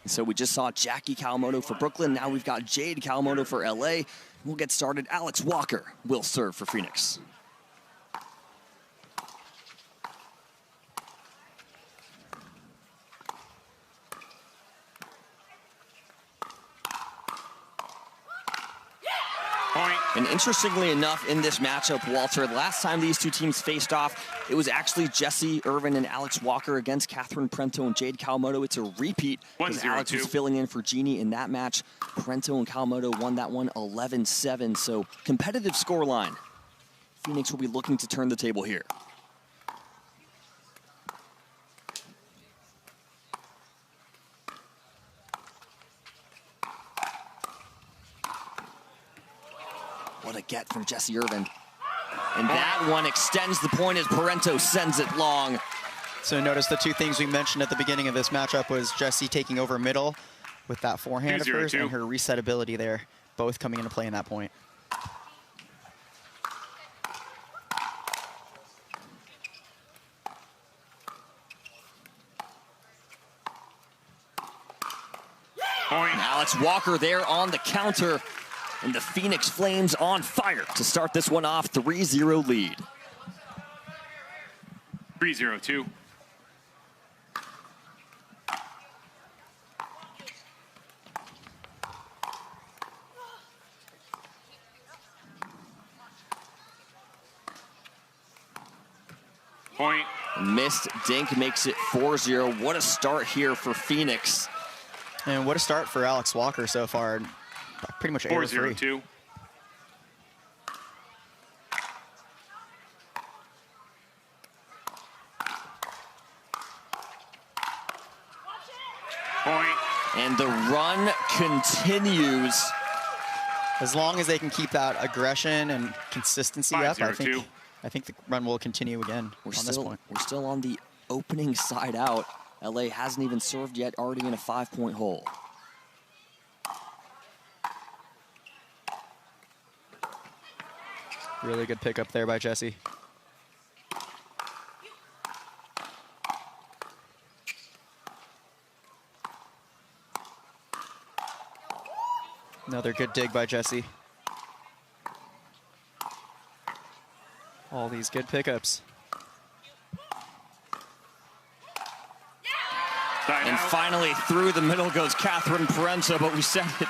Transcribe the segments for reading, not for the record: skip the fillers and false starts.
So we just saw Jackie Kawamoto for Brooklyn. Now we've got Jade Kawamoto for LA. We'll get started. Alex Walker will serve for Phoenix. Point. And interestingly enough, in this matchup, Walter, last time these two teams faced off, it was actually Jessie Irvine and Alex Walker against Catherine Parenteau and Jade Kawamoto. It's a repeat because Alex was filling in for Genie in that match. Parenteau and Kawamoto won that one 11-7, so competitive scoreline. Phoenix will be looking to turn the table here. What a get from Jessie Irvine. And that one extends the point as Parenteau sends it long. So notice the two things we mentioned at the beginning of this matchup was Jessie taking over middle with that forehand of hers and her reset ability there, both coming into play in that point. Point. And Alex Walker there on the counter. And the Phoenix Flames on fire to start this one off, 3-0 lead. 3-0-2. Point. Missed dink makes it 4-0. What a start here for Phoenix. And what a start for Alex Walker so far. Pretty much error-free. 4-0-2. Point. And the run continues. As long as they can keep that aggression and consistency up, I think the run will continue again on this point. We're still on the opening side out. LA hasn't even served yet, already in a 5-point hole. Really good pickup there by Jessie. Another good dig by Jessie. All these good pickups. And finally, through the middle goes Catherine Parenteau, but we said it,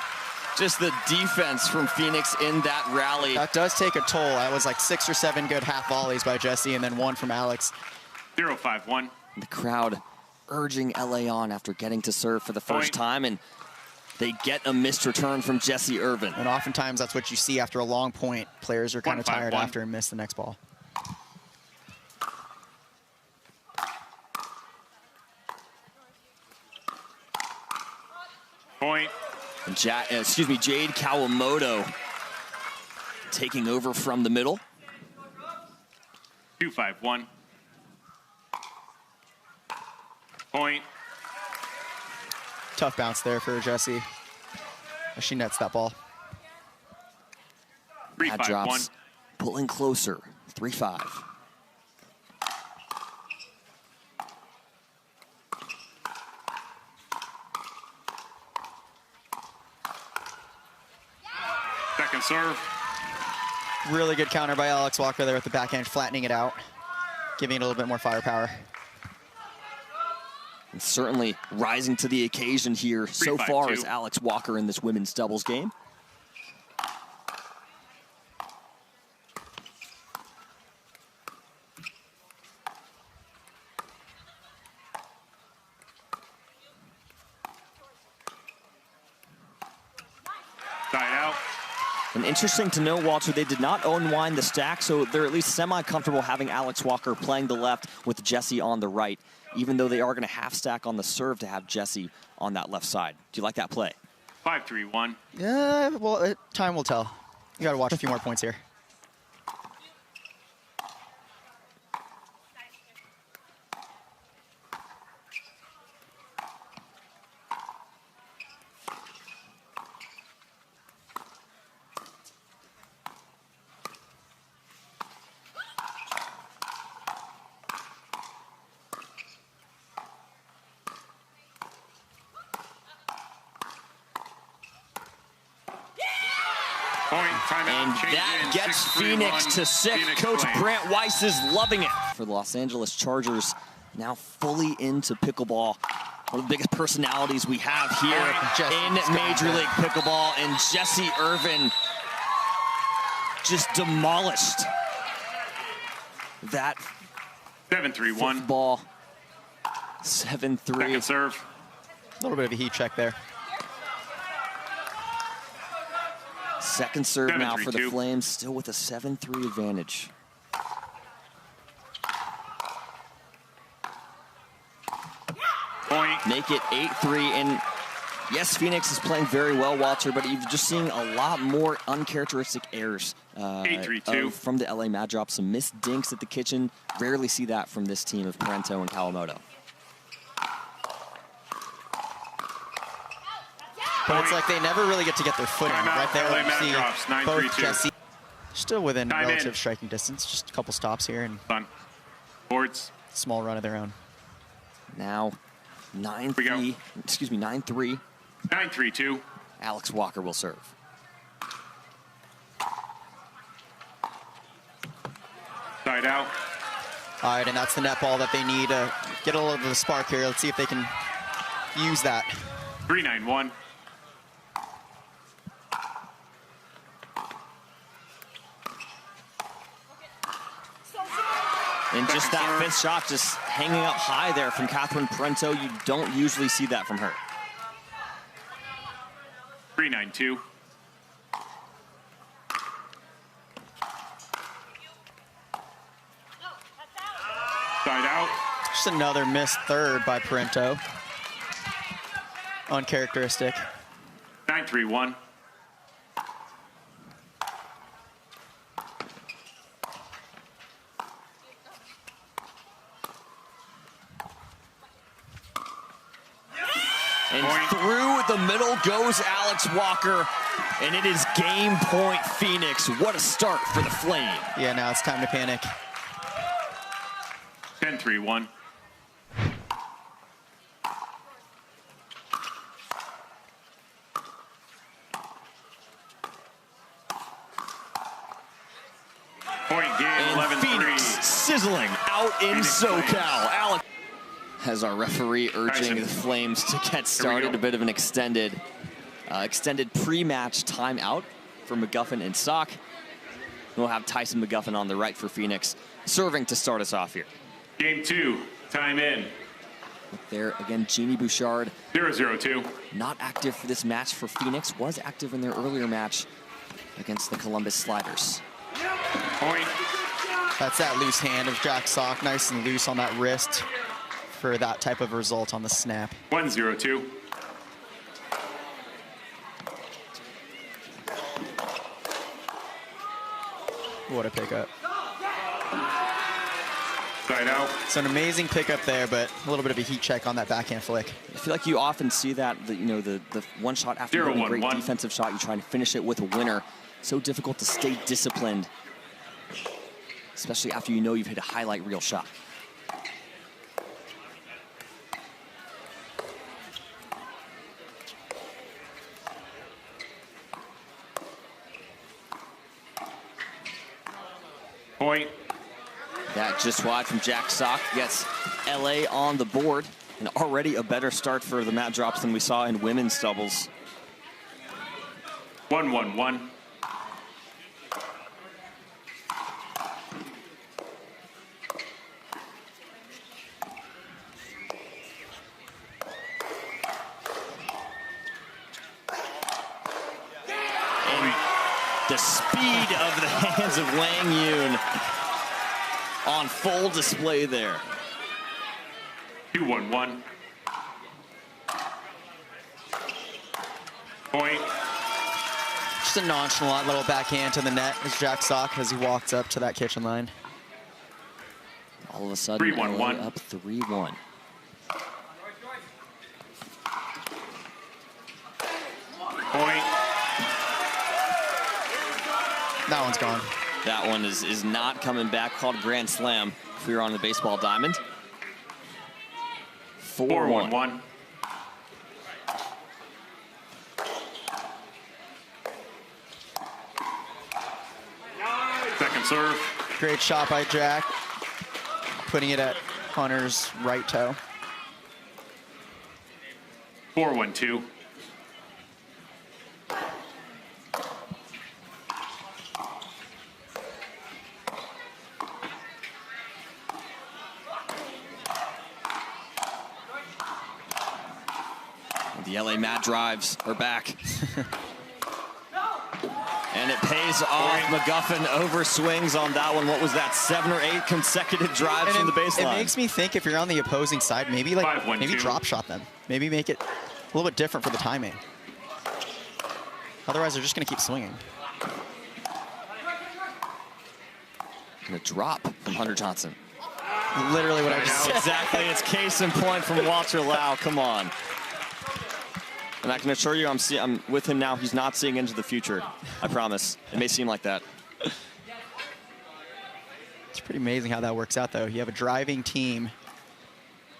just the defense from Phoenix in that rally. That does take a toll. That was like 6 or 7 good half volleys by Jessie and then one from Alex. 0-5-1. The crowd urging LA on after getting to serve for the first time, and they get a missed return from Jessie Irvine. And oftentimes that's what you see after a long point. Players are kind of tired after and miss the next ball. Point. And Jade Kawamoto taking over from the middle. 2-5-1. Point. Tough bounce there for Jessie. She nets that ball. 3-5-1. Pulling closer. 3-5. Second serve. Really good counter by Alex Walker there with the backhand, flattening it out, giving it a little bit more firepower. And certainly rising to the occasion here so far is Alex Walker in this women's doubles game. Side out. And interesting to know, Walter, they did not unwind the stack, so they're at least semi-comfortable having Alex Walker playing the left with Jessie on the right, even though they are going to half stack on the serve to have Jessie on that left side. Do you like that play? 5-3-1. Yeah, well, time will tell. You got to watch a few more points here. timeout. And Change that in, gets 6-3-1, Phoenix to 6. Phoenix Coach Flames. Brant Weiss is loving it. For the Los Angeles Chargers, now fully into pickleball. One of the biggest personalities we have here in Major League Pickleball. And Jessie Irvine just demolished that 7-3-1 ball. 7-3. Second serve. A little bit of a heat check there. Second serve now for the 7-3-2. Flames, still with a 7-3 advantage. Point. Make it 8-3, and yes, Phoenix is playing very well, Walter, but you're just seeing a lot more uncharacteristic errors 8-3-2. from the LA Mad Drop. Some missed dinks at the kitchen. Rarely see that from this team of Parenteau and Kawamoto. But it's like they never really get to get their footing. Timeout, Right there, LA you Mad see Drops, 9-3-2. both Jessie still within Time relative in. striking distance. Just a couple stops here and Done. Boards. small run of their own. Now 9-3, excuse me, 9-3. 9-3-2. Alex Walker will serve. Side out. All right, and that's the net ball that they need to get a little bit of a spark here. Let's see if they can use that. 3-9-1. And just that fifth shot just hanging up high there from Catherine Parenteau. You don't usually see that from her. 3-9-2. Side out. Just another missed third by Parenteau. Uncharacteristic. 9-3-1. And through the middle goes Alex Walker, and it is game point Phoenix. What a start for the Flame. Yeah, now it's time to panic. 10-3-1. Point game, And 11-3. Phoenix sizzling out in Phoenix SoCal. Flames. Alex has our referee urging the Flames to get started. A bit of an extended pre-match timeout for McGuffin and Sock. We'll have Tyson McGuffin on the right for Phoenix, serving to start us off here. Game 2, time in. There again, Genie Bouchard, 0-0-2. not active for this match for Phoenix, was active in their earlier match against the Columbus Sliders. Point. That's that loose hand of Jack Sock, nice and loose on that wrist for that type of result on the snap. 1-0-2. What a pickup. Side out. It's an amazing pickup there, but a little bit of a heat check on that backhand flick. I feel like you often see that, the one shot after you have a great defensive shot, you try to finish it with a winner. So difficult to stay disciplined, especially after you know you've hit a highlight reel shot. Point. That just wide from Jack Sock gets LA on the board, and already a better start for the mat drops than we saw in women's doubles. 1-1-1. The speed of the hands of Wang Yun on full display there. 2-1-1. Point. Just a nonchalant little backhand to the net as Jack Sock as he walks up to that kitchen line. All of a sudden, 3-1-1. LA up 3-1. Point. That one's gone. That one is not coming back. Called Grand Slam if we were on the baseball diamond. 4-1. 4-1-1. Second serve. Great shot by Jack, putting it at Hunter's right toe. 4-1-2. The LA Mad Drives are back. And it pays off. McGuffin overswings on that one. What was that, 7 or 8 consecutive drives from the baseline? It makes me think if you're on the opposing side, maybe maybe drop shot them. Maybe make it a little bit different for the timing. Otherwise, they're just going to keep swinging. And a drop from Hunter Johnson. Literally what I just said. Exactly. It's case in point from Walter Lau. Come on. And I can assure you, I'm with him now. He's not seeing into the future. I promise. It may seem like that. It's pretty amazing how that works out, though. You have a driving team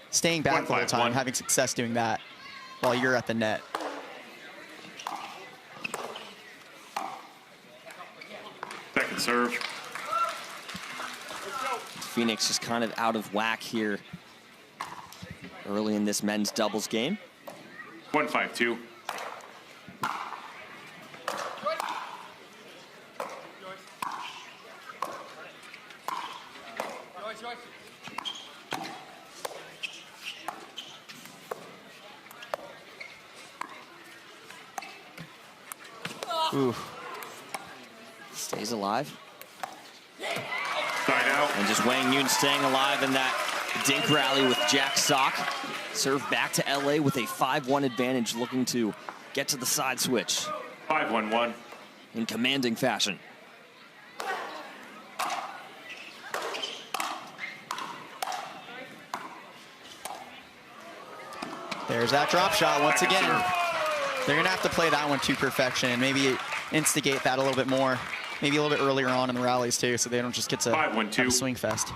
staying back the whole time, having success doing that while you're at the net. Second serve. Phoenix is kind of out of whack here early in this men's doubles game. 1-5-2. Ooh. Stays alive. Side out. And just Wang Yun staying alive in that dink rally with Jack Sock. Serve back to LA with a 5-1 advantage, looking to get to the side switch. 5-1-1. In commanding fashion. There's that drop shot once again. They're going to have to play that one to perfection and maybe instigate that a little bit more. Maybe a little bit earlier on in the rallies, too, so they don't just get to have a swing fest.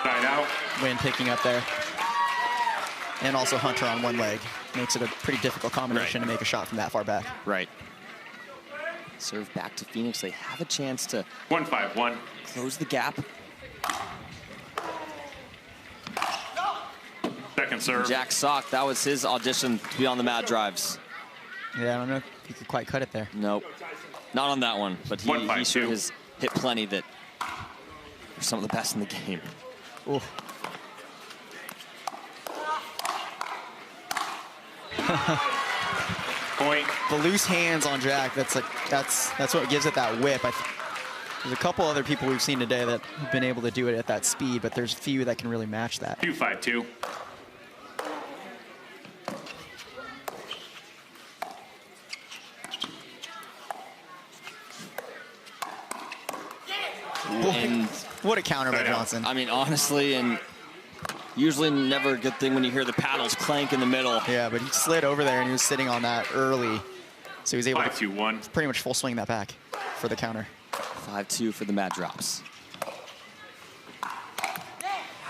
Side out. Win picking up there. And also Hunter on one leg. Makes it a pretty difficult combination to make a shot from that far back. Right. Serve back to Phoenix. They have a chance to 1-5-1. close the gap. Second serve. Jack Sock, that was his audition to be on the Mad Drives. Yeah, I don't know if he could quite cut it there. Nope. Not on that one, but he sure has hit plenty that are some of the best in the game. Ooh. Point. The loose hands on Jack, that's what gives it that whip. There's a couple other people we've seen today that have been able to do it at that speed, but there's few that can really match that. 2-5-2. And what a counter by Johnson. I mean, honestly, and usually never a good thing when you hear the paddles clank in the middle. Yeah, but he slid over there and he was sitting on that early. So he was able to pretty much full swing that back for the counter. 5-2 for the Mad Drops.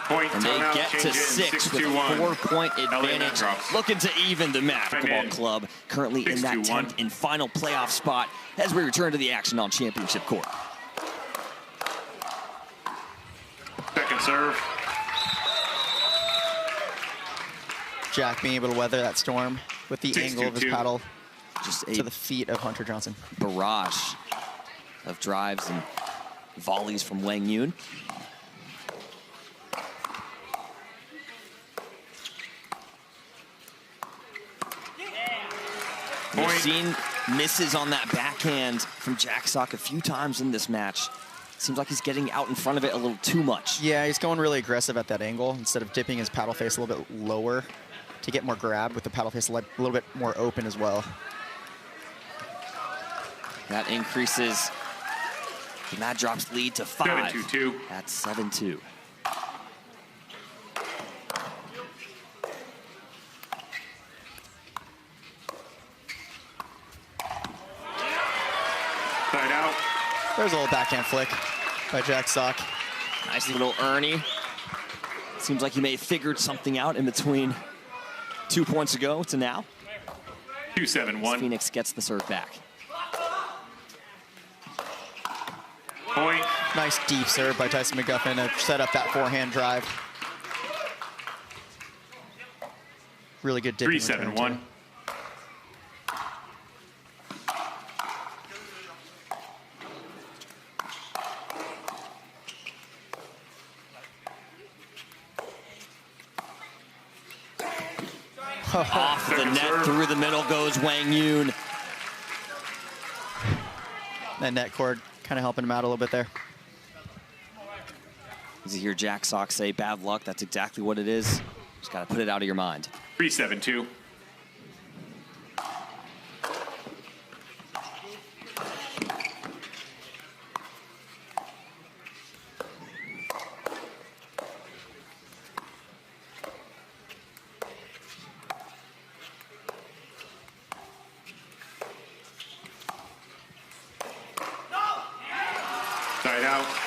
Point. And they get to 6 with a 4-point advantage. Looking to even the Mad Pickleball Club. Currently in that 10th and final playoff spot as we return to the action on Championship Court. Second serve. Jack being able to weather that storm with the angle of his paddle just to the feet of Hunter Johnson. Barrage of drives and volleys from Wang Yun. We've seen misses on that backhand from Jack Sock a few times in this match. Seems like he's getting out in front of it a little too much. Yeah, he's going really aggressive at that angle instead of dipping his paddle face a little bit lower to get more grab with the paddle face a little bit more open as well. That increases the Mad Drops lead to 5. 7-2. That's 7-2. Side out. There's a little backhand flick by Jack Sock. Nice little Ernie. Seems like he may have figured something out in between 2 points ago to now. 2-7-1. Phoenix gets the serve back. Point. Nice deep serve by Tyson McGuffin to set up that forehand drive. Really good dipping. 3-7-1. Off the net, through the middle goes Wang Yoon. That net cord kind of helping him out a little bit there. As you hear Jack Sock say, bad luck, that's exactly what it is. Just got to put it out of your mind. 3-7-2.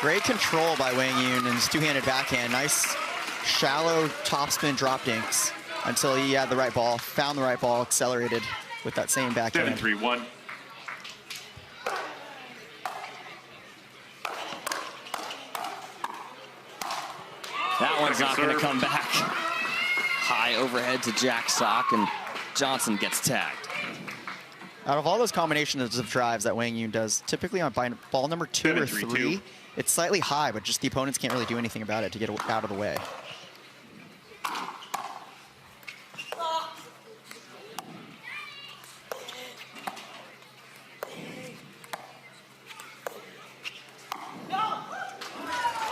Great control by Wang Yoon and his two-handed backhand. Nice shallow topspin drop dinks until he had the right ball, found the right ball, accelerated with that same backhand. 7-3-1. That one's not going to come back. High overhead to Jack Sock, and Johnson gets tagged. Out of all those combinations of drives that Wang Yoon does, typically on ball number 2 or 3, it's slightly high, but just the opponents can't really do anything about it to get out of the way.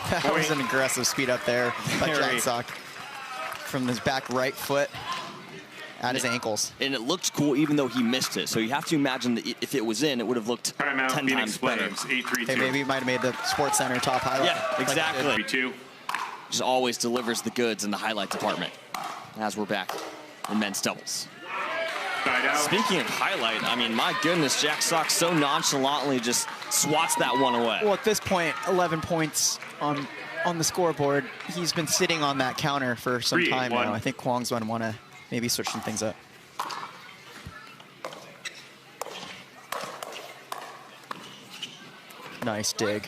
That was an aggressive speed up there by Jack Sock from his back right foot at his ankles. And it looked cool even though he missed it. So you have to imagine that if it was in, it would have looked 10 times better. Hey, maybe he might have made the Sports Center top highlight. Yeah, exactly. Just always delivers the goods in the highlight department. As we're back in men's doubles. Speaking of highlight, I mean, my goodness, Jack Sock so nonchalantly just swats that one away. Well, at this point, 11 points on the scoreboard. He's been sitting on that counter for some time now. I think Quang's going to want to maybe switch some things up. Nice dig.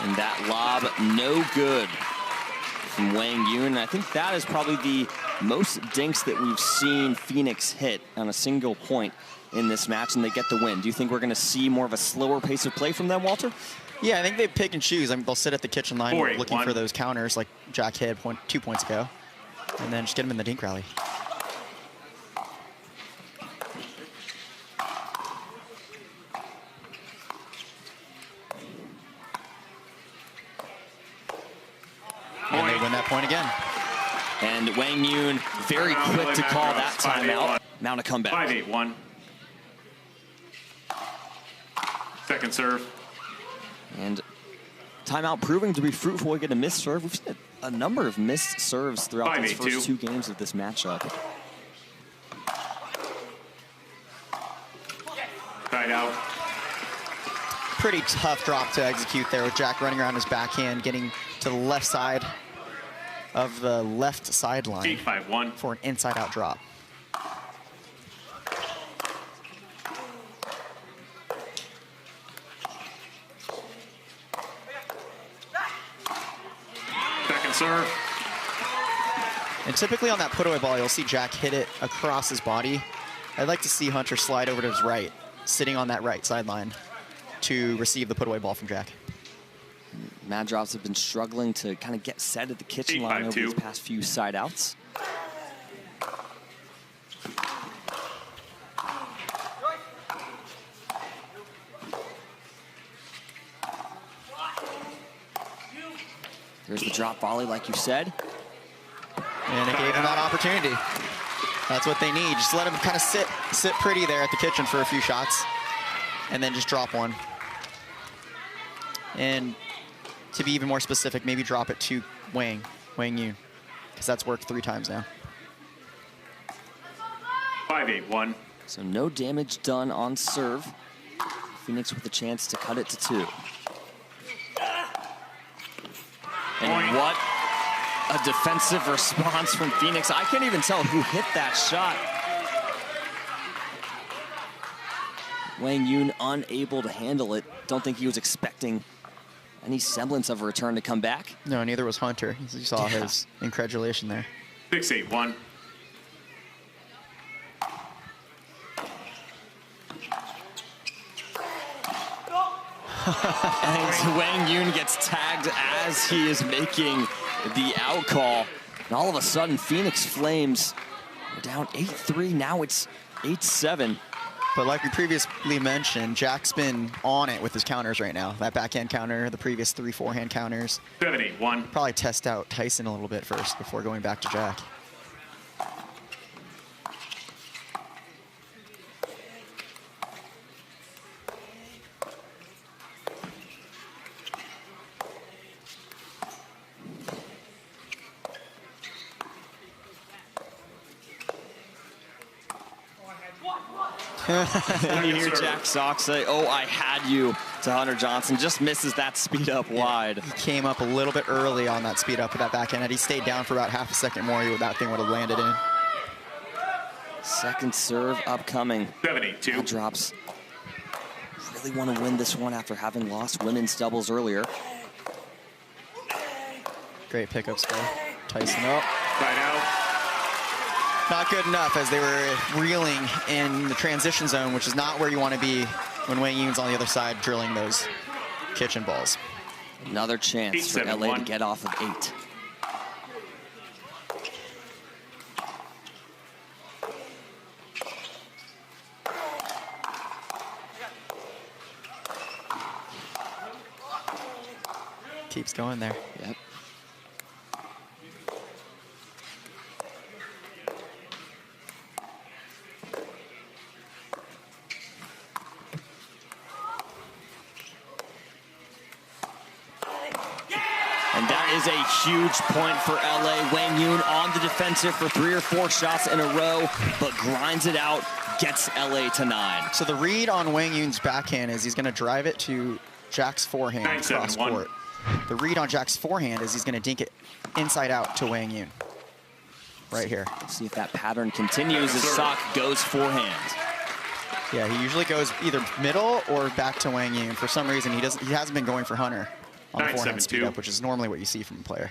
And that lob, no good from Wang Yoon. And I think that is probably the most dinks that we've seen Phoenix hit on a single point in this match, and they get the win. Do you think we're going to see more of a slower pace of play from them, Walter? Yeah, I think they pick and choose. I mean, they'll sit at the kitchen line looking for those counters like Jack hit 2 points ago, and then just get them in the dink rally. And they win that point again. And Wang Yoon very quick to call that timeout. Mount a comeback. 5-8-1. Second serve. And timeout proving to be fruitful. We get a missed serve. We've seen a number of missed serves throughout these first 2 games of this matchup. Tied out. Pretty tough drop to execute there with Jack running around his backhand, getting to the left side of the left sideline 8-5-1 for an inside-out drop. Second serve. And typically on that put-away ball, you'll see Jack hit it across his body. I'd like to see Hunter slide over to his right, sitting on that right sideline to receive the put-away ball from Jack. Mad Drops have been struggling to kind of get set at the kitchen line over these past few side outs. There's the drop volley, like you said. And it gave him that opportunity. That's what they need. Just let him kind of sit pretty there at the kitchen for a few shots, and then just drop one. And to be even more specific, maybe drop it to Wang Yun, because that's worked 3 times now. 5-8-1. So no damage done on serve. Phoenix with a chance to cut it to 2. And what a defensive response from Phoenix. I can't even tell who hit that shot. Wang Yun unable to handle it. Don't think he was expecting any semblance of a return to come back. No, neither was Hunter. You saw his incredulation there. 6-8-1. And Wang Yun gets tagged as he is making the out call. And all of a sudden, Phoenix Flames are down 8-3. Now it's 8-7. But like we previously mentioned, Jack's been on it with his counters right now. That backhand counter, the previous 3 forehand counters. 7-8-1. Probably test out Tyson a little bit first before going back to Jack. And you hear Jack Sock say, "Oh, I had you," to Hunter Johnson. Just misses that speed up wide. He came up a little bit early on that speed up with that backhand. Had he stayed down for about half a second more, that thing would have landed in. Second serve upcoming. 7-8-2. Drops. Really want to win this one after having lost women's doubles earlier. Great pickups by Tyson. Oh. Side out. Not good enough as they were reeling in the transition zone, which is not where you want to be when Wang Yun's on the other side drilling those kitchen balls. Another chance for LA to get off of 8. Keeps going there. Yep. And that is a huge point for LA. Wang Yun on the defensive for 3 or 4 shots in a row, but grinds it out, gets LA to 9. So the read on Wang Yun's backhand is he's going to drive it to Jack's forehand cross court. The read on Jack's forehand is he's going to dink it inside out to Wang Yun. Right here. Let's see if that pattern continues as Sock goes forehand. Yeah, he usually goes either middle or back to Wang Yun. For some reason, he hasn't been going for Hunter on the forehand speed up, which is normally what you see from a player.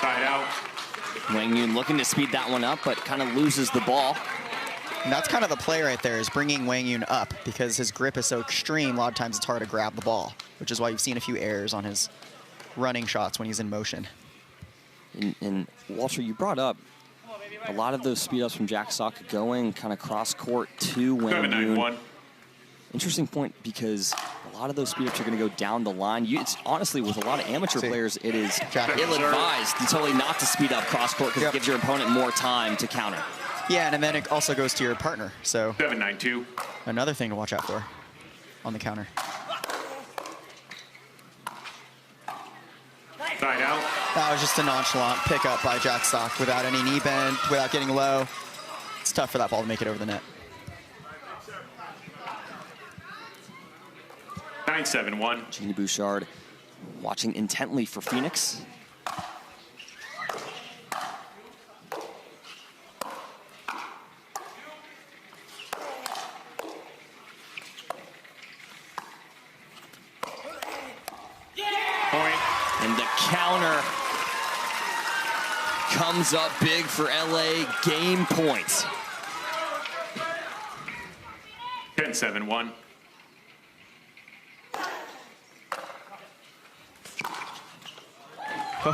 Side out. Wang Yun looking to speed that one up, but kind of loses the ball. And that's kind of the play right there, is bringing Wang Yun up, because his grip is so extreme, a lot of times it's hard to grab the ball, which is why you've seen a few errors on his running shots when he's in motion. And Walter, you brought up a lot of those speed ups from Jack Sock going kind of cross court to Wang Yun. Interesting point, because a lot of those speed ups are going to go down the line. It's honestly, with a lot of amateur players, it is ill-advised totally not to speed up cross court, because it gives your opponent more time to counter. Yeah, and then it also goes to your partner. So 7-9-2. Another thing to watch out for on the counter. Side out. That was just a nonchalant pickup by Jack Sock without any knee bend, without getting low. It's tough for that ball to make it over the net. 9-7-1. Genie Bouchard watching intently for Phoenix. And the counter comes up big for LA. Game points. 10-7-1.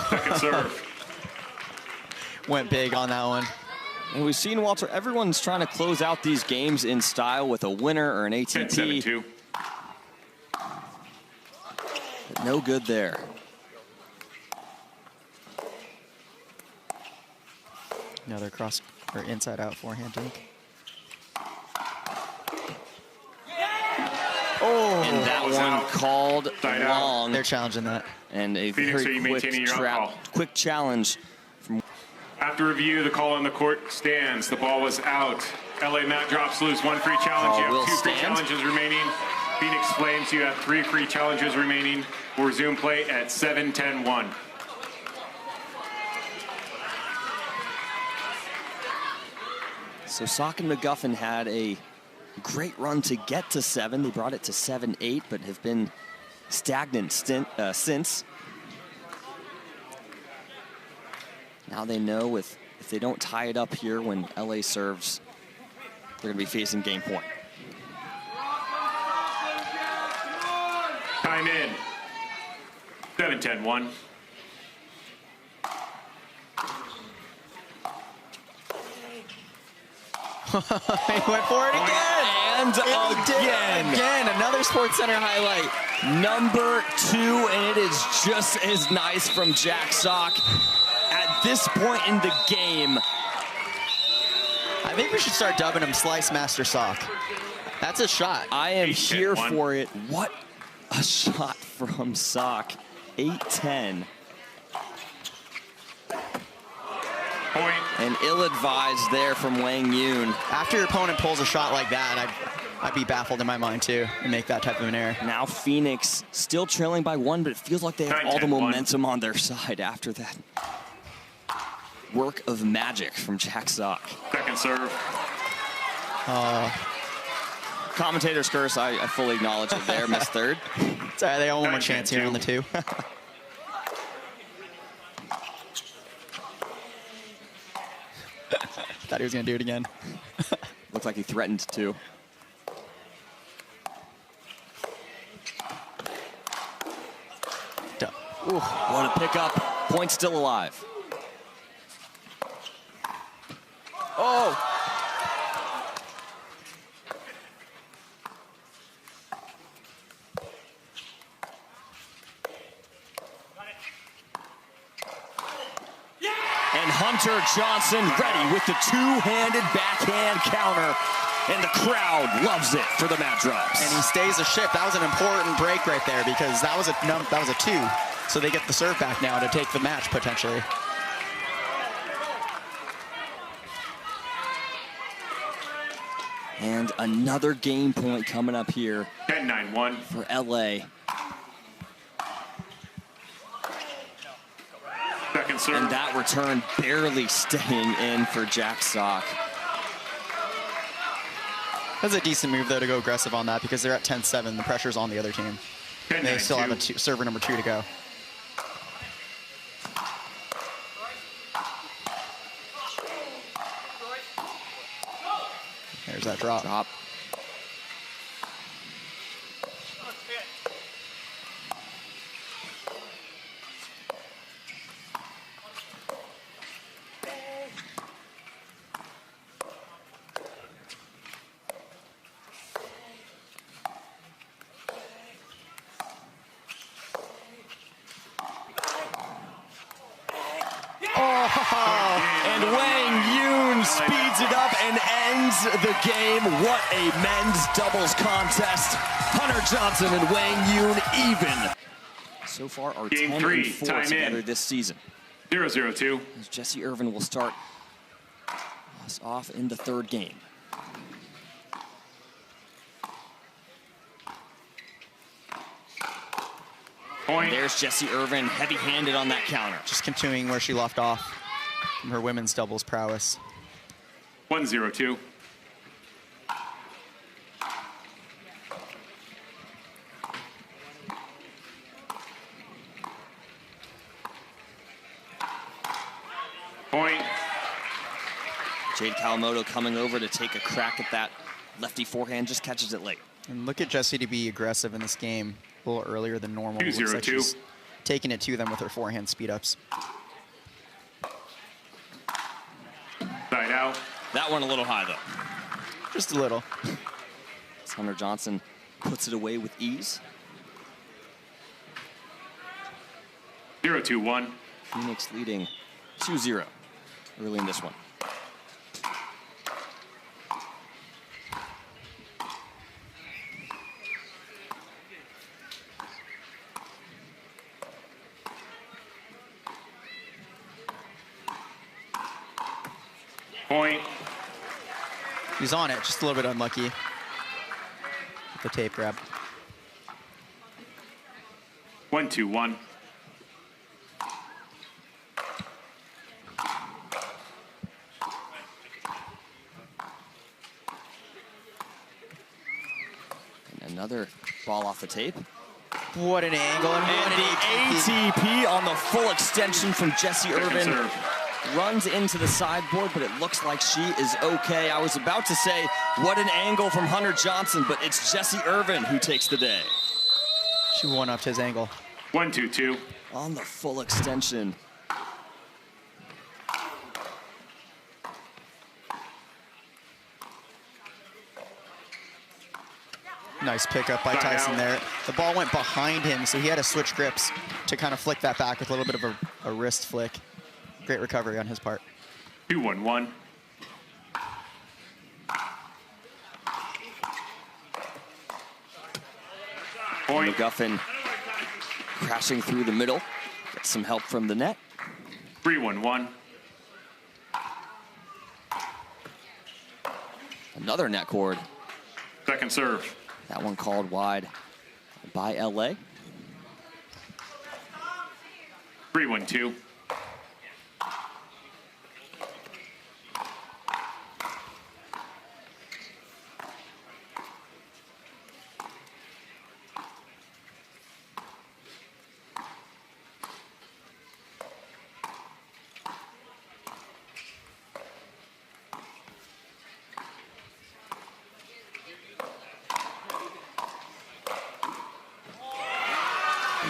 Second serve. Went big on that one. And we've seen, Walter, everyone's trying to close out these games in style with a winner or an ATP. 10-7-2. But no good there. Another cross or inside out forehand dink. Oh. And that one called long. They're challenging that. And a Phoenix, are you very maintaining your call? quick challenge. After review, the call on the court stands. The ball was out. LA Matt drops loose. 1 free challenge. You have 2 free challenges remaining. Phoenix Flames, you have 3 free challenges remaining. We'll resume play at 7:10-1. So Sock and McGuffin had a great run to get to 7. They brought it to 7-8, but have been stagnant since. Now they know if they don't tie it up here when LA serves, they're going to be facing game point. Time in. 7:10-1. He went for it again. And again, another Sports Center highlight. Number 2, and it is just as nice from Jack Sock. At this point in the game, I think we should start dubbing him Slice Master Sock. That's a shot. I am here for it. What a shot from Sock. 8-10. Point. And ill-advised there from Wang Yoon. After your opponent pulls a shot like that, I'd be baffled in my mind too and make that type of an error. Now Phoenix still trailing by 1, but it feels like they have all the momentum on their side after that work of magic from Jack Sock. Second serve. Commentator's curse, I fully acknowledge it there, missed third. It's all right, they got one more chance here on the 2. Thought he was going to do it again. Looked like he threatened to. Ooh, what a pickup. Point still alive. Oh! And Hunter Johnson ready with the 2-handed backhand counter. And the crowd loves it for the Mad Drops. And he stays a ship. That was an important break right there because that was a 2. So they get the serve back now to take the match potentially. And another game point coming up here 10-9-1 for LA. Second serve. And that return barely staying in for Jack Sock. That's a decent move, though, to go aggressive on that because they're at 10-7. The pressure's on the other team. And they still have a server number 2 to go. There's that drop. And Wang Yoon speeds it up and ends the game. What a men's doubles contest. Hunter Johnson and Wang Yoon even. So far are 10-4 together this season. 0-0-2. Jessie Irvine will start us off in the 3rd game. Point. There's Jessie Irvine, heavy-handed on that counter. Just continuing where she left off from her women's doubles prowess. 1-0-2. Point. Jade Kawamoto coming over to take a crack at that lefty forehand, just catches it late. And look at Jessie to be aggressive in this game a little earlier than normal. 2-0-2. Looks like she's taking it to them with her forehand speed-ups. Side out. That one a little high, though. Just a little. Hunter Johnson puts it away with ease. 0-2-1. Phoenix leading 2-0 early in this one. Point. He's on it, just a little bit unlucky with the tape grab. 1-2-1. And another ball off the tape. What an angle. And the ATP on the full extension from Jessie Irvine. Runs into the sideboard, but it looks like she is okay. I was about to say, what an angle from Hunter Johnson, but it's Jessie Irvine who takes the day. She one-upped his angle. 1-2-2. On the full extension. Nice pickup by Tyson there. The ball went behind him, so he had to switch grips to kind of flick that back with a little bit of a wrist flick. Great recovery on his part. 2-1-1. Point. McGuffin crashing through the middle. Gets some help from the net. 3-1-1. Another net cord. Second serve. That one called wide by LA. 3-1-2.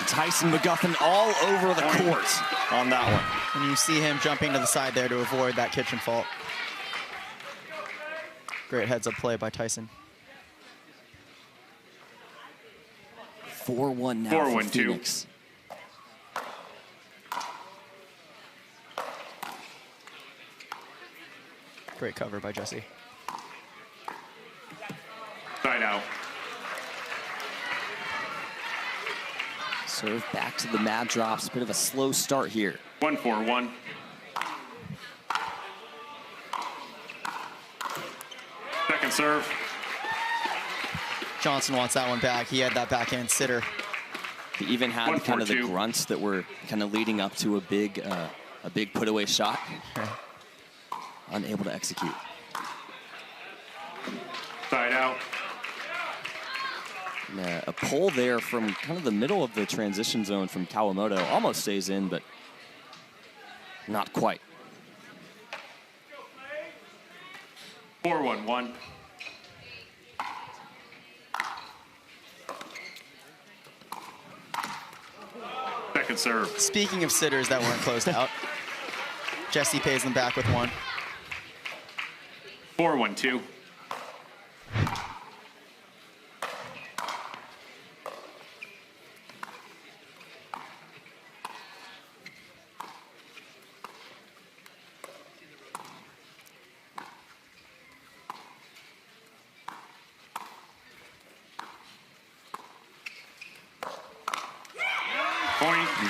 Tyson McGuffin all over the court on that one. And you see him jumping to the side there to avoid that kitchen fault. Great heads-up play by Tyson. 4-1 now 4-1 for Phoenix. Great cover by Jessie. Side out. Serve back to the mad drops. Bit of a slow start here. 1-4-1. Second serve. Johnson wants that one back. He had that backhand sitter. He even had 1-4-2. kind of the grunts that were kind of leading up to a big put-away shot. Unable to execute. Side out. And, a pull there from kind of the middle of the transition zone from Kawamoto. Almost stays in, but not quite. 4-1-1. Second serve. Speaking of sitters that weren't closed out, Jessie pays them back with one. 4-1-2.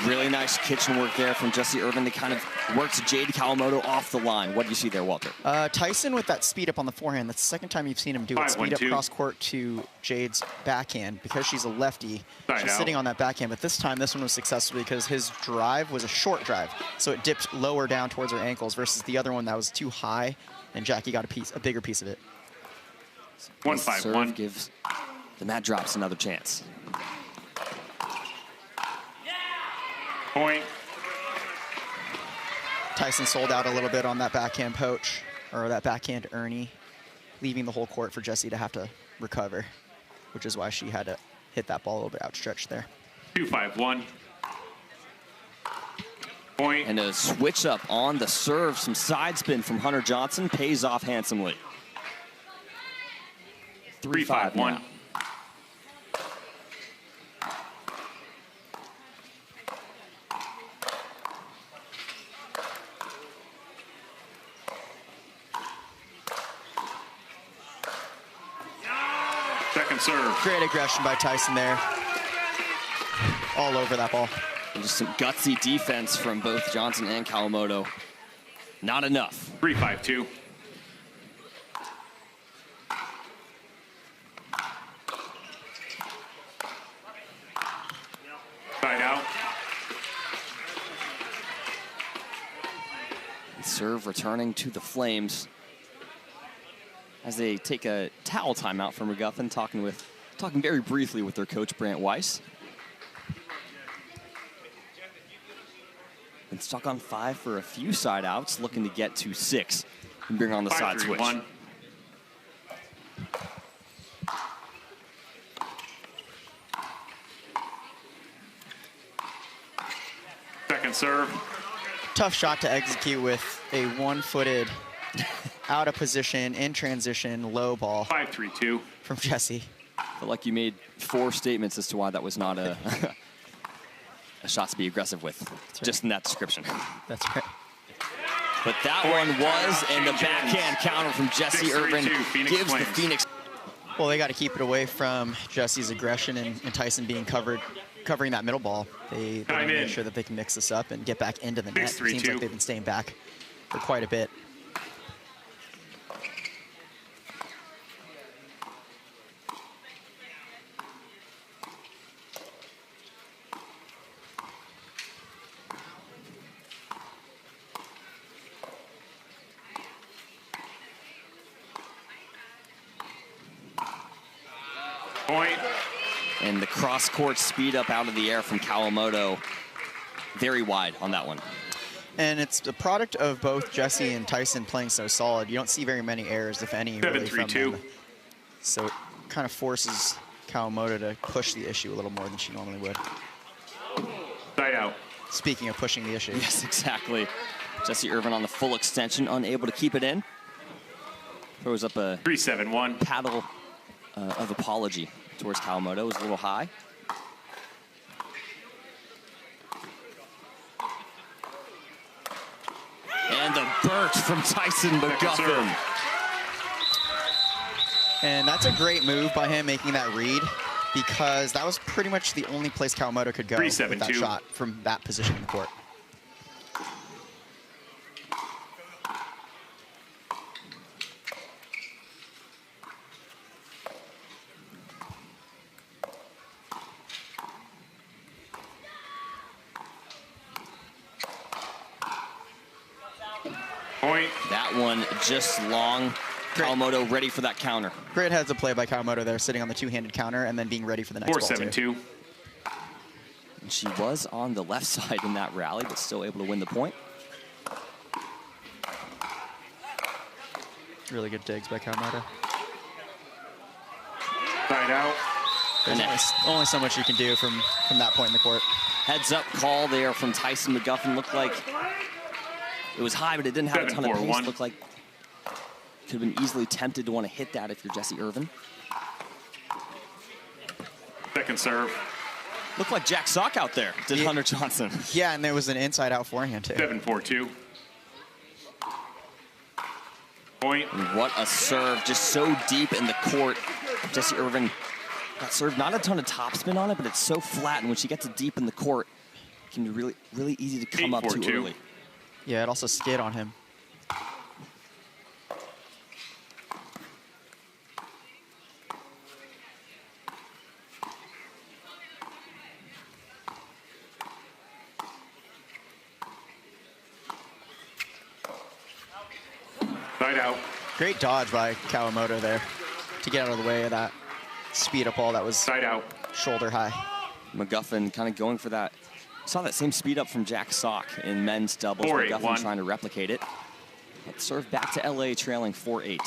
Really nice kitchen work there from Jessie Irvine to kind of work to Jade Kawamoto off the line. What do you see there, Walter? Tyson with that speed up on the forehand. That's the second time you've seen him do it. Speed up cross court to Jade's backhand because she's a lefty. She's sitting on that backhand, but this time this one was successful because his drive was a short drive, so it dipped lower down towards her ankles versus the other one that was too high, and Jackie got a bigger piece of it. 1-5-1 gives the Mad Drops another chance. Point. Tyson sold out a little bit on that backhand poach, or that backhand Ernie, leaving the whole court for Jessie to have to recover, which is why she had to hit that ball a little bit outstretched there. 2-5-1. Point. And a switch up on the serve, some side spin from Hunter Johnson, pays off handsomely. 3-5-1 now. Second serve. Great aggression by Tyson there. All over that ball. And just some gutsy defense from both Johnson and Kawamoto. Not enough. 3-5-2. Serve returning to the Flames as they take a towel timeout from McGuffin, talking very briefly with their coach, Brant Weiss. Been stuck on 5 for a few side outs, looking to get to 6 and bring on the side switch. 1. Second serve. Tough shot to execute with a one-footed, out of position, in transition, low ball. 5-3-2 from Jessie. I feel like you made 4 statements as to why that was not a shot to be aggressive with, just in that description. That's right. But that one was, and the backhand counter from Jessie Irvine gives the Phoenix. Well, they got to keep it away from Jessie's aggression and Tyson being covering that middle ball. They need to make sure that they can mix this up and get back into the net. It seems like they've been staying back for quite a bit. Point. And the cross-court speed up out of the air from Kawamoto. Very wide on that one. And it's a product of both Jessie and Tyson playing so solid. You don't see very many errors, if any, really from them. So it kind of forces Kawamoto to push the issue a little more than she normally would. Side out. Speaking of pushing the issue. Yes, exactly. Jessie Irvine on the full extension, unable to keep it in. Throws up a 3-7-1 paddle of apology towards Kawamoto. It was a little high. And the burst from Tyson McGuffin. And that's a great move by him making that read, because that was pretty much the only place Kawamoto could go with that shot from that position in the court. Point. That one just long. Kawamoto ready for that counter. Great heads of play by Kawamoto there, sitting on the two-handed counter and then being ready for the next ball, 4-7-2. And she was on the left side in that rally, but still able to win the point. Really good digs by Kawamoto. Side out. There's only so much you can do from that point in the court. Heads up call there from Tyson McGuffin. Looked like it was high, but it didn't have a ton of pace. Looked like could have been easily tempted to want to hit that if you're Jessie Irvine. Second serve. Looked like Jack Sock out there, did Hunter Johnson. Yeah, and there was an inside-out forehand, too. 7-4-2. Point. And what a serve, just so deep in the court. Jessie Irvine got served, not a ton of topspin on it, but it's so flat, and when she gets it deep in the court, it can be really, really easy to come up too early. Yeah, it also skid on him. Side out. Great dodge by Kawamoto there to get out of the way of that speed up ball that was side out, shoulder high. McGuffin kind of going for that. Saw that same speed up from Jack Sock in men's doubles. McGuffin trying to replicate it. But serve back to LA trailing 4-8.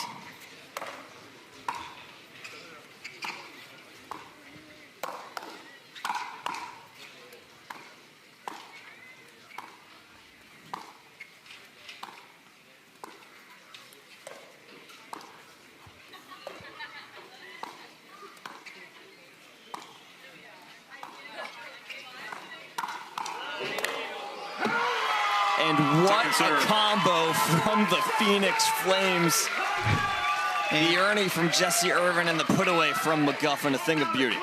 And what a combo from the Phoenix Flames. The Ernie from Jessie Irvine and the put away from McGuffin, a thing of beauty.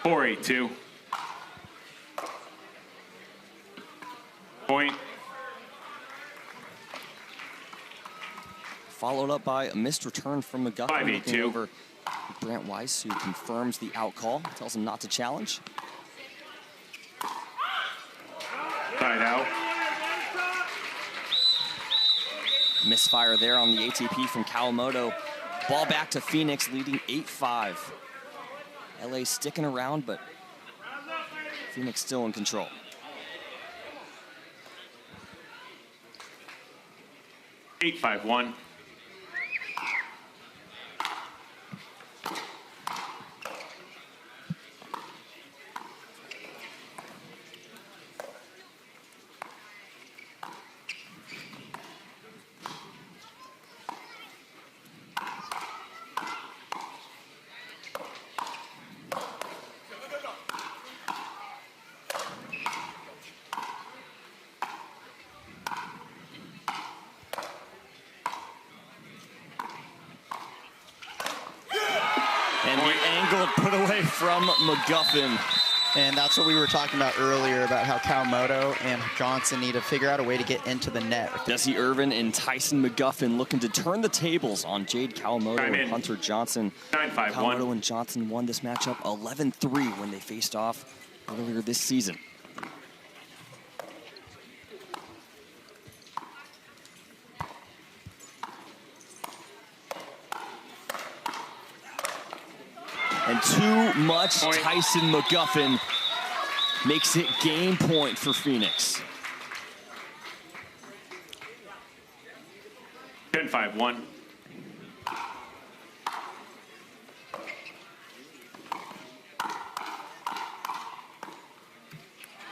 4-8-2. Point. Followed up by a missed return from McGuffin. 5-8-2. Over Brant Weiss, who confirms the out call, tells him not to challenge. Side misfire there on the ATP from Kawamoto. Ball back to Phoenix, leading 8-5. LA sticking around, but Phoenix still in control. 8-5-1. Put away from McGuffin. And that's what we were talking about earlier about how Kawamoto and Johnson need to figure out a way to get into the net. Jessie Irvine and Tyson McGuffin looking to turn the tables on Jade Kawamoto and Hunter Johnson. 9-5-1. Kawamoto and Johnson won this matchup 11-3 when they faced off earlier this season. And too much Tyson McGuffin makes it game point for Phoenix. 10-5-1.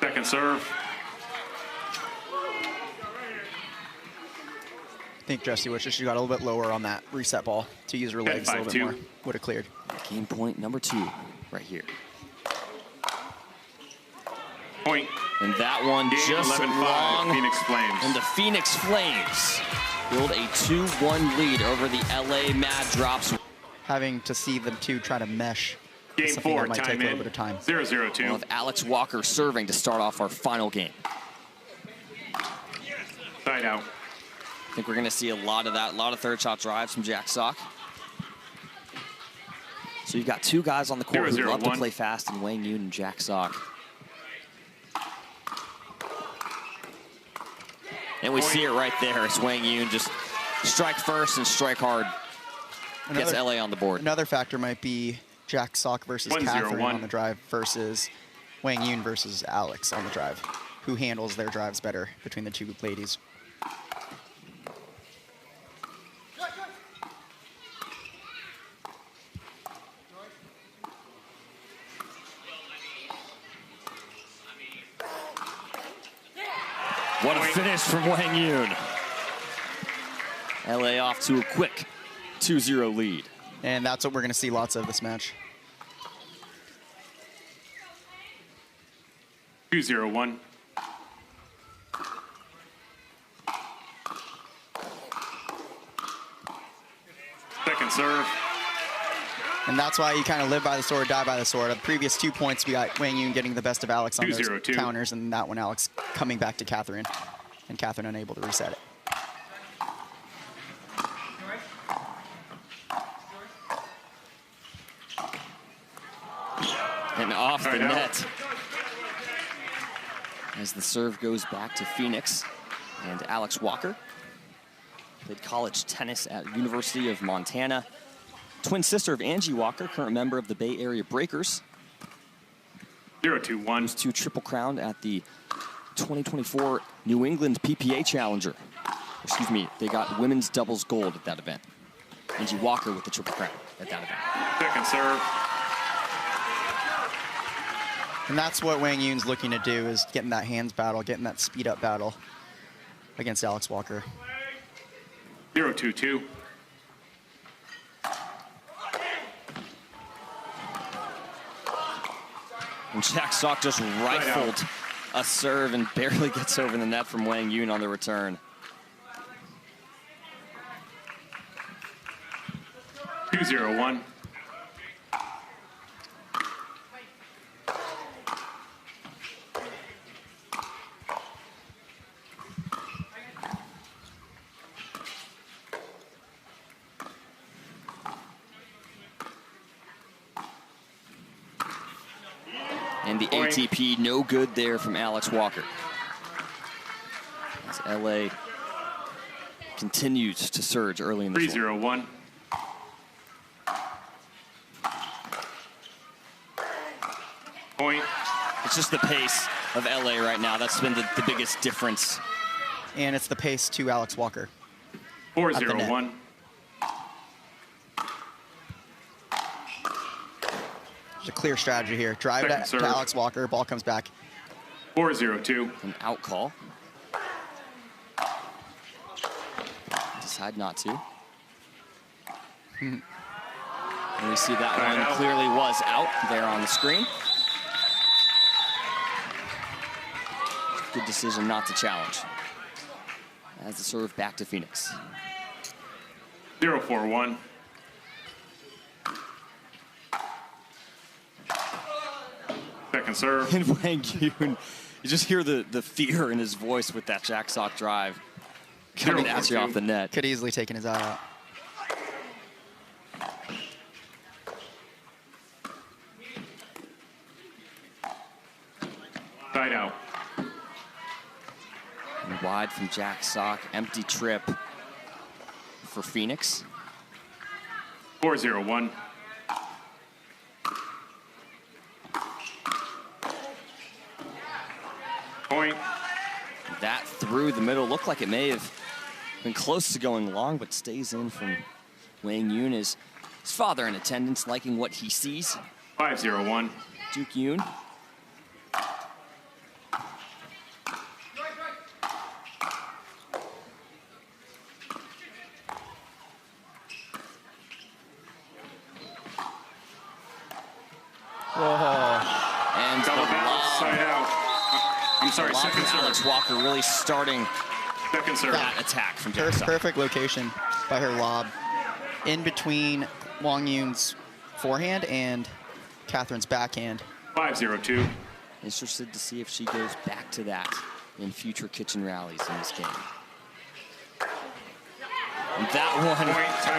Second serve. I think Jessie wishes she got a little bit lower on that reset ball to use her legs a little bit more. Would have cleared. Game point number 2 right here. Point. And that one just 11-5, Phoenix Flames. And the Phoenix Flames build a 2-1 lead over the LA Mad Drops. Having to see them two try to mesh. Game 4, might take a little bit of time. 0-0-2. We'll have Alex Walker serving to start off our final game. Side out. I think we're going to see a lot of that, a lot of third shot drives from Jack Sock. So you've got two guys on the court who love to play fast, in Wang Yun and Jack Sock. And we see it right there as Wang Yun just strike first and strike hard. Gets LA on the board. Another factor might be Jack Sock versus Catherine on the drive versus Wang Yun versus Alex on the drive. Who handles their drives better between the two ladies? What a finish from Wang Yun. LA off to a quick 2-0 lead. And that's what we're going to see lots of this match. 2-0-1. Second serve. And that's why you kind of live by the sword, die by the sword. The previous 2 points, we got Wang Yun getting the best of Alex on those counters, and that one, Alex coming back to Catherine, and Catherine unable to reset it. And off the net. As the serve goes back to Phoenix and Alex Walker. Played college tennis at University of Montana. Twin sister of Angie Walker, current member of the Bay Area Breakers. 0-2-1. Those two triple crowned at the 2024 New England PPA Challenger. Excuse me, they got women's doubles gold at that event. Angie Walker with the triple crown at that event. Second serve. And that's what Wang Yun's looking to do, is getting that hands battle, getting that speed up battle against Alex Walker. 0-2-2. And Jack Sock just rifled a serve and barely gets over the net from Wang Yun on the return. 2-0-1. And the ATP no good there from Alex Walker. As LA continues to surge early in the 3-0-1. Point. It's just the pace of LA right now. That's been the biggest difference. And it's the pace to Alex Walker. 4-0-1. There's a clear strategy here. Drive to Alex Walker. Ball comes back. 4-0-2. An out call. Decide not to. And we see that one clearly was out there on the screen. Good decision not to challenge. As the serve back to Phoenix. 0-4-1. Second serve. And Wang Yun, you just hear the fear in his voice with that jack sock drive coming at you off the net. Could easily taken his eye out. Side out. And wide from jack sock, empty trip for Phoenix. 4-0-1. Point. That through the middle looked like it may have been close to going long, but stays in from Wang Yun. His father in attendance, liking what he sees. 5-0-1. Duke Yun. And double bounce, side out. I'm sorry, second serve. Alex Walker really starting Second serve. that attack from Jack Sock. Perfect location by her lob. In between Wang Yun's forehand and Catherine's backhand. 5-0-2. Interested to see if she goes back to that in future kitchen rallies in this game. And that one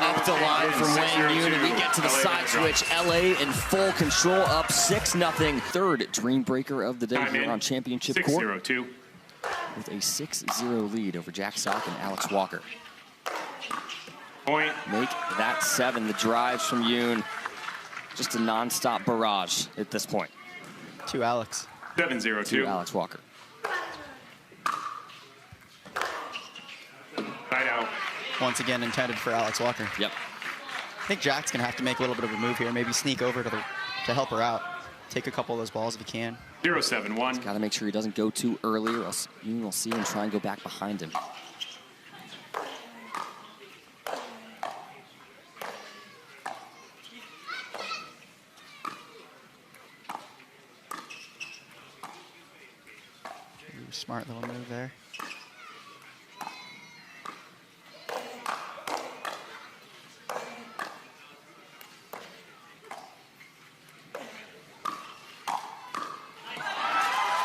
up the line from Wang Yun, and we get to the side switch. LA in full control, up 6-0. Third Dreambreaker of the day here on championship court. 6-0-2. With a 6-0 lead over Jack Sock and Alex Walker. Point. Make that 7. The drives from Yun, just a non-stop barrage at this point. To Alex. 7-0-2. To Alex Walker. Side out. Once again intended for Alex Walker. Yep. I think Jack's gonna have to make a little bit of a move here. Maybe sneak over to help her out. Take a couple of those balls if he can. 0-7-1. Got to make sure he doesn't go too early, or else Yun will see him try and go back behind him. Smart little move there.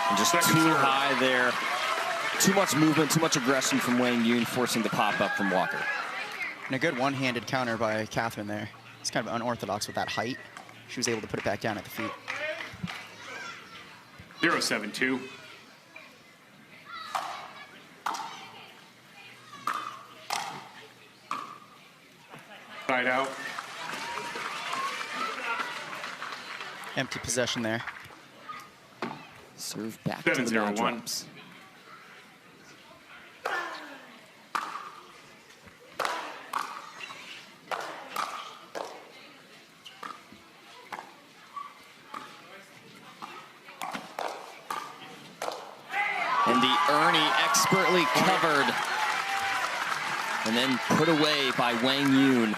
And just too high there. Too much movement, too much aggression from Wang Yun, forcing the pop-up from Walker. And a good one-handed counter by Catherine there. It's kind of unorthodox with that height. She was able to put it back down at the feet. 0-7-2. Side out. Empty possession there. Serve back to the mat drops. And the Ernie expertly covered and then put away by Wang Yun.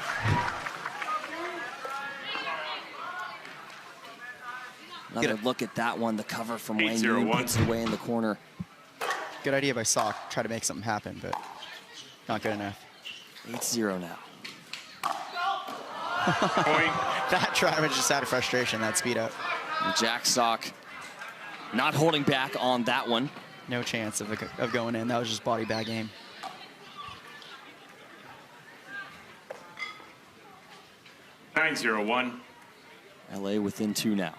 Another look at that one, the cover from Wang Yun puts it away in the corner. Good idea by Sock, try to make something happen, but not good enough. 8-0 now. Point. That try was just out of frustration, that speed up. And Jack Sock not holding back on that one. No chance of going in. That was just body bag aim. 9-0-1. LA within 2 now.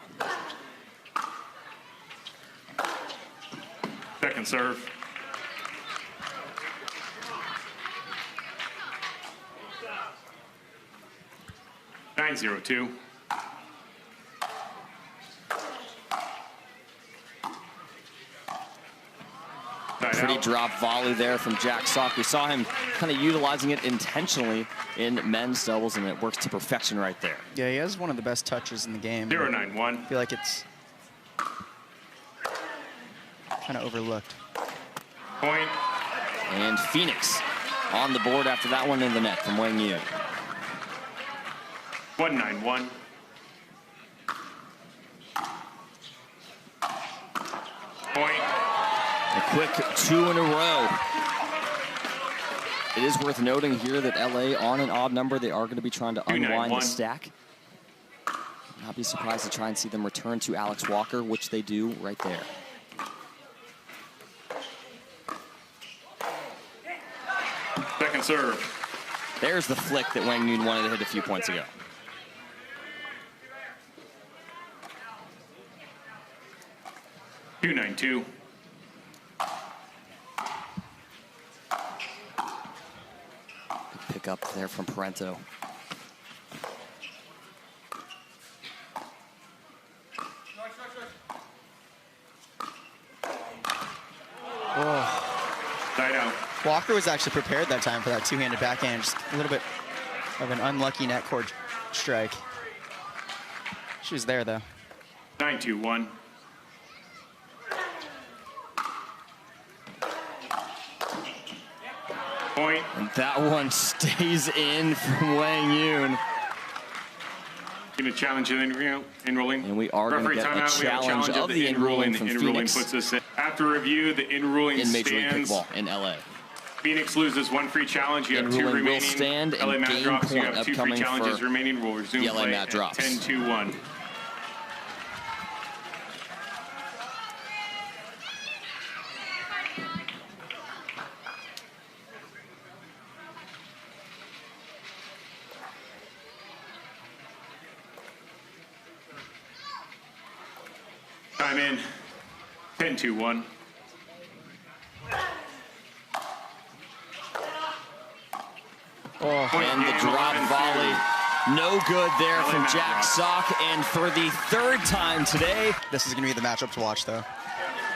Second serve. 9-0-2. Pretty drop volley there from Jack Sock. We saw him kind of utilizing it intentionally in men's doubles, and it works to perfection right there. Yeah, he has one of the best touches in the game. 0-9-1. I feel like it's kind of overlooked. Point. And Phoenix on the board after that one in the net from Wang Yun. 1-9-1. Point. A quick 2 in a row. It is worth noting here that LA on an odd number, they are going to be trying to unwind the stack. Not be surprised to try and see them return to Alex Walker, which they do right there. Second serve. There's the flick that Wang Yun wanted to hit a few points ago. Two 9-2. Pick up there from Parenteau. Walker was actually prepared that time for that two-handed backhand. Just a little bit of an unlucky net cord strike. She was there, though. 9-2-1. Point. And that one stays in from Wang Yun. Going to challenge the enrolling. And we are going to get a challenge of the enrolling from Phoenix. Puts us in. After review, the enrolling in Major League stands. Pickleball in LA. Phoenix loses one free challenge. You have two Enrolling remaining. will stand LA and mat game drops. You point have two free upcoming challenges for remaining. We'll resume the LA play mat at drops. 10-2-1. Time in. 10-2-1. And the drop volley, no good there from Jack Sock. And for the third time today, this is going to be the matchup to watch, though.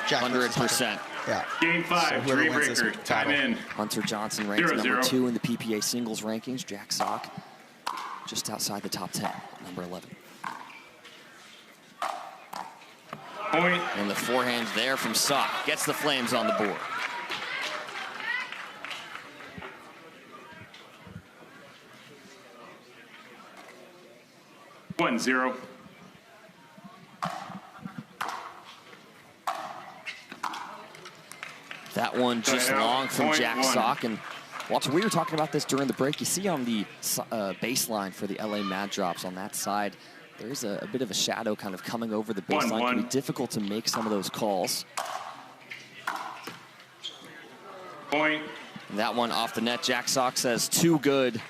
Jack 100%. Yeah. Game 5, Dreambreaker. Time in. Hunter Johnson ranked number 2 in the PPA singles rankings. Jack Sock just outside the top 10, number 11. Point. And the forehand there from Sock gets the Flames on the board. One 0. That one just long from Jack Sock. And Walter, we were talking about this during the break. You see on the baseline for the LA Mad Drops on that side, there's a bit of a shadow kind of coming over the baseline. It can be difficult to make some of those calls. Point. And that one off the net. Jack Sock says, too good.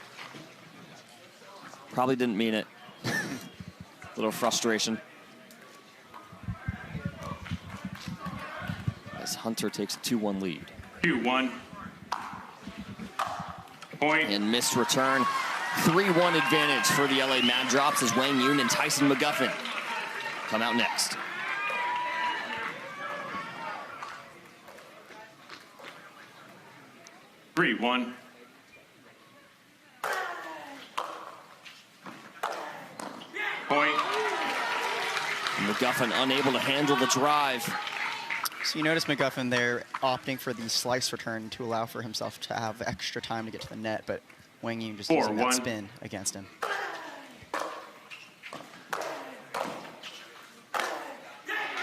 Probably didn't mean it. Little frustration. As Hunter takes a 2-1 lead. 2-1. Point. And missed return. 3-1 advantage for the LA Mad Drops as Wang Yun and Tyson McGuffin come out next. Three 1. Point. McGuffin unable to handle the drive. So you notice McGuffin there opting for the slice return to allow for himself to have extra time to get to the net, but Wang Yun just using that spin against him.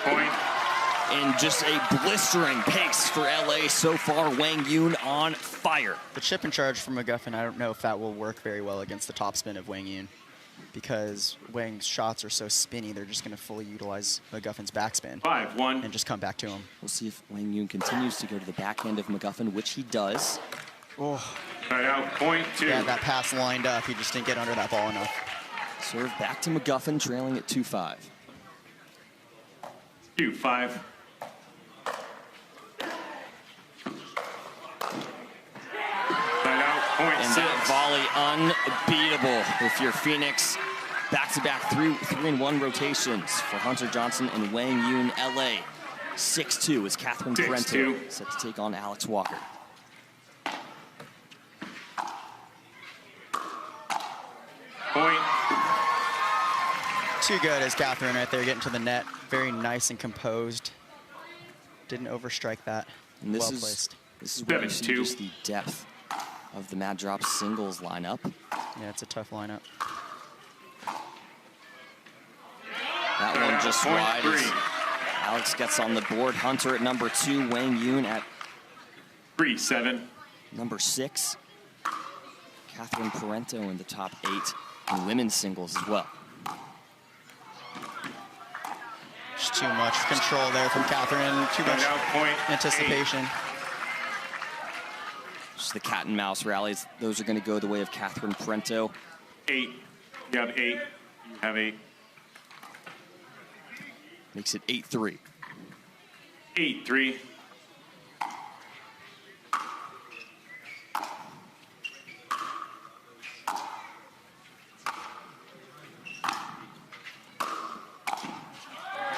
Point. And just a blistering pace for LA so far. Wang Yun on fire. The chip and charge from McGuffin, I don't know if that will work very well against the topspin of Wang Yun, because Wang's shots are so spinny, they're just going to fully utilize McGuffin's backspin 5-1 and just come back to him. We'll see if Wang Yun continues to go to the backhand of McGuffin, which he does. Oh. Right out, point 2. Yeah, that pass lined up. He just didn't get under that ball enough. Serve back to McGuffin, trailing at 2-5. 2-5. And that volley unbeatable if you're Phoenix. Back-to-back 3-in-1 rotations for Hunter Johnson and Wang Yun, LA. 6-2 is Catherine Parenteau set to take on Alex Walker. Point. Too good as Catherine right there getting to the net. Very nice and composed. Didn't overstrike that. And this well placed. This is where you see just the depth of the Mad Drop singles lineup. Yeah, it's a tough lineup. That one just wide as Alex gets on the board. Hunter at number 2, Wang Yun at 3-7. number 6. Catherine Parenteau in the top 8 in women's singles as well. Just too much control there from Catherine. Too much anticipation. Just the cat and mouse rallies. Those are going to go the way of Catherine Parenteau. 8. You have 8. You have 8. Makes it 8-3. 8-3.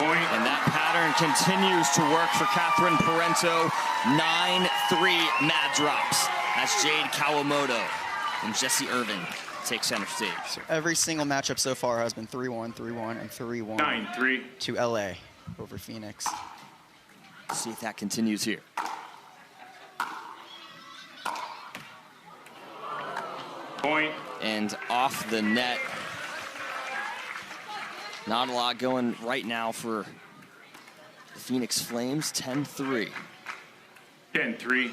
And that pattern continues to work for Catherine Parenteau. 9-3 Mad Drops as Jade Kawamoto and Jessie Irvine take center stage. So every single matchup so far has been 3-1, 3-1, and 3-1 9-3 to LA over Phoenix. Let's see if that continues here. Point. And off the net. Not a lot going right now for the Phoenix Flames. 10-3. 10-3.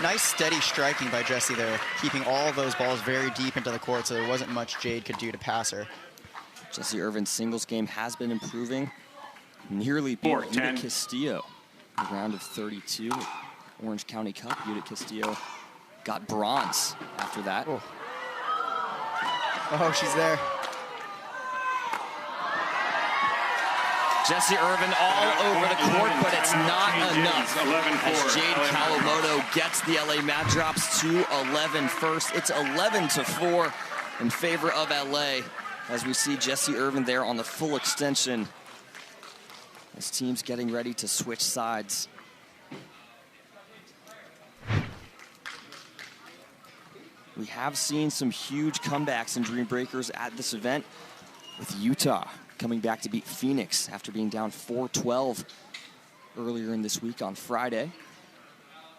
Nice steady striking by Jessie there, keeping all of those balls very deep into the court, so there wasn't much Jade could do to pass her. Jessie Irvine's singles game has been improving. Nearly beat Judith Castillo in the round of 32. Orange County Cup, Judith Castillo got bronze after that. Oh, she's there. Jessie Irvine all over the court, but it's not enough as Jade Kawamoto gets the LA Mad Drops to 11 first. It's 11-4 in favor of LA as we see Jessie Irvine there on the full extension as teams getting ready to switch sides. We have seen some huge comebacks in Dreambreakers at this event, with Utah coming back to beat Phoenix after being down 4-12 earlier in this week on Friday.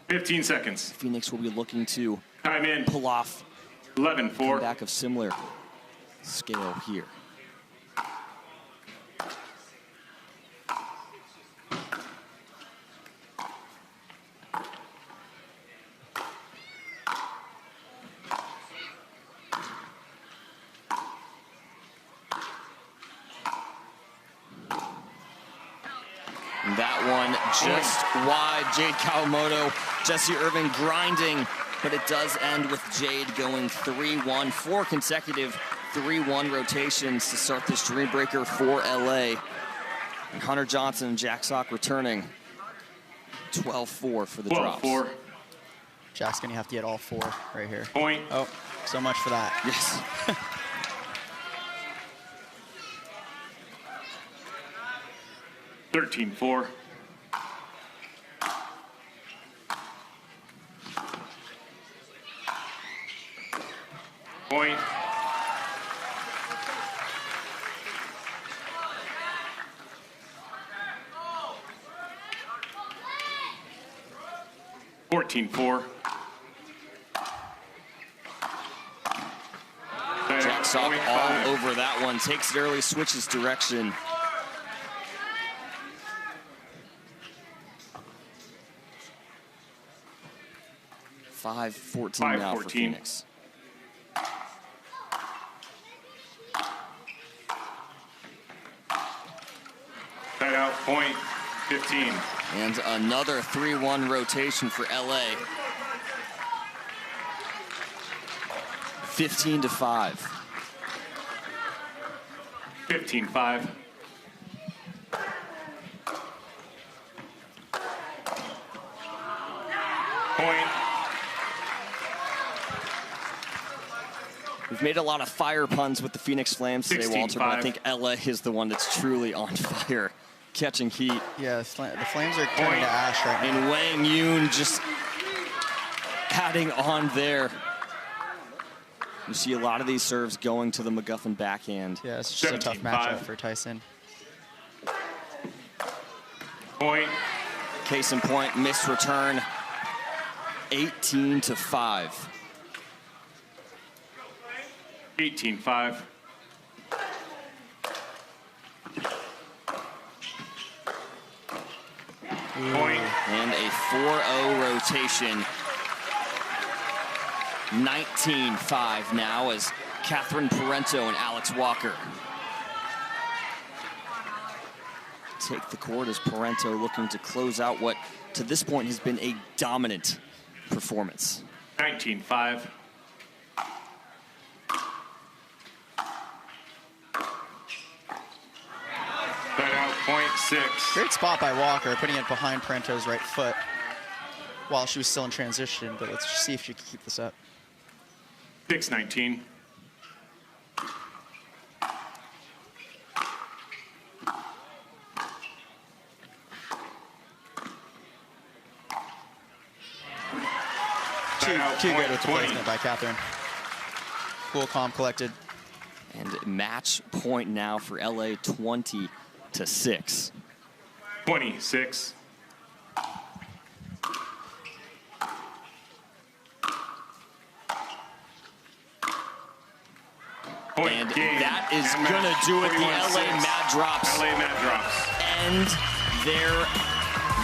15 seconds. Phoenix will be looking to pull off 11-4 comeback of similar scale here. And that one just wide. Jade Kawamoto, Jessie Irvine grinding, but it does end with Jade going 3-1, 4 consecutive 3-1 rotations to start this Dreambreaker for LA. And Hunter Johnson and Jack Sock returning 12-4 for the drops. Jack's gonna have to get all 4 right here. Point. Oh, so much for that. Yes. $13-4. Point. $14-4. Jack Sock all over that one. Takes it early, switches direction. $5-14 now for Phoenix. Timeout, point, 15. And another 3-1 rotation for LA. 15-5. 15-5. Point. We've made a lot of fire puns with the Phoenix Flames today, Walter, but I think Ella is the one that's truly on fire, catching heat. Yeah, the Flames are turning to ash right now. And Wang Yun just adding on there. You see a lot of these serves going to the McGuffin backhand. Yeah, it's just a tough matchup for Tyson. Point. Case in point, missed return. 18-5. 18-5. Point. And a 4-0 rotation. 19-5 now as Catherine Parenteau and Alex Walker take the court as Parenteau looking to close out what to this point has been a dominant performance. 19-5. Point 6. Great spot by Walker, putting it behind Parenteau's right foot while she was still in transition, but let's just see if she can keep this up. 6-19. Too good with the placement by Catherine. Cool, calm, collected. And match point now for LA, 20-6. 26. And that is going to do it. The LA Mad Drops LA Mad Drops end their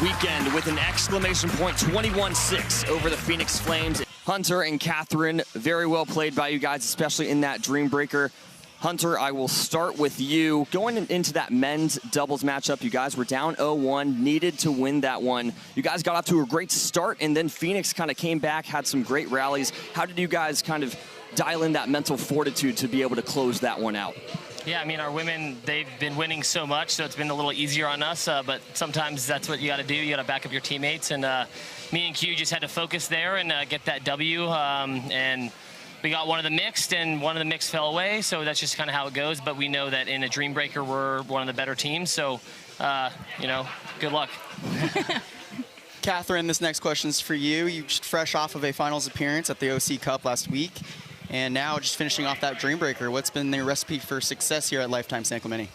weekend with an exclamation point, 21-6 over the Phoenix Flames. Hunter and Catherine, very well played by you guys, especially in that Dreambreaker. Hunter, I will start with you. Going into that men's doubles matchup, you guys were down 0-1, needed to win that one. You guys got off to a great start, and then Phoenix kind of came back, had some great rallies. How did you guys kind of dial in that mental fortitude to be able to close that one out? Yeah, I mean, our women, they've been winning so much, so it's been a little easier on us, but sometimes that's what you got to do. You got to back up your teammates, and me and Q just had to focus there and get that W, and we got one of the mixed, and one of the mixed fell away, so that's just kind of how it goes, but we know that in a Dreambreaker, we're one of the better teams, so, you know, good luck. Catherine, this next question's for you. You just fresh off of a finals appearance at the OC Cup last week, and now just finishing off that Dreambreaker. What's been the recipe for success here at Lifetime San Clemente?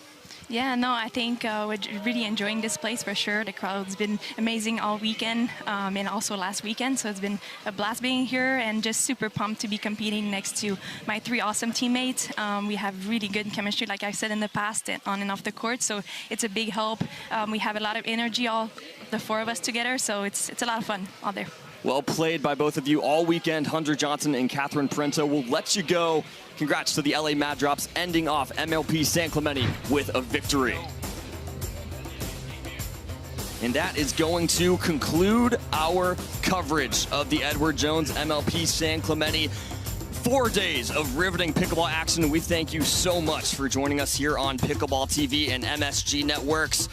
Yeah, no, I think we're really enjoying this place for sure. The crowd's been amazing all weekend and also last weekend. So it's been a blast being here and just super pumped to be competing next to my 3 awesome teammates. We have really good chemistry, like I said in the past, on and off the court. So it's a big help. We have a lot of energy, all the 4 of us together. So it's a lot of fun out there. Well played by both of you all weekend. Hunter Johnson and Catherine Parenteau will let you go. Congrats to the LA Mad Drops, ending off MLP San Clemente with a victory. And that is going to conclude our coverage of the Edward Jones MLP San Clemente. 4 days of riveting pickleball action. We thank you so much for joining us here on Pickleball TV and MSG Networks.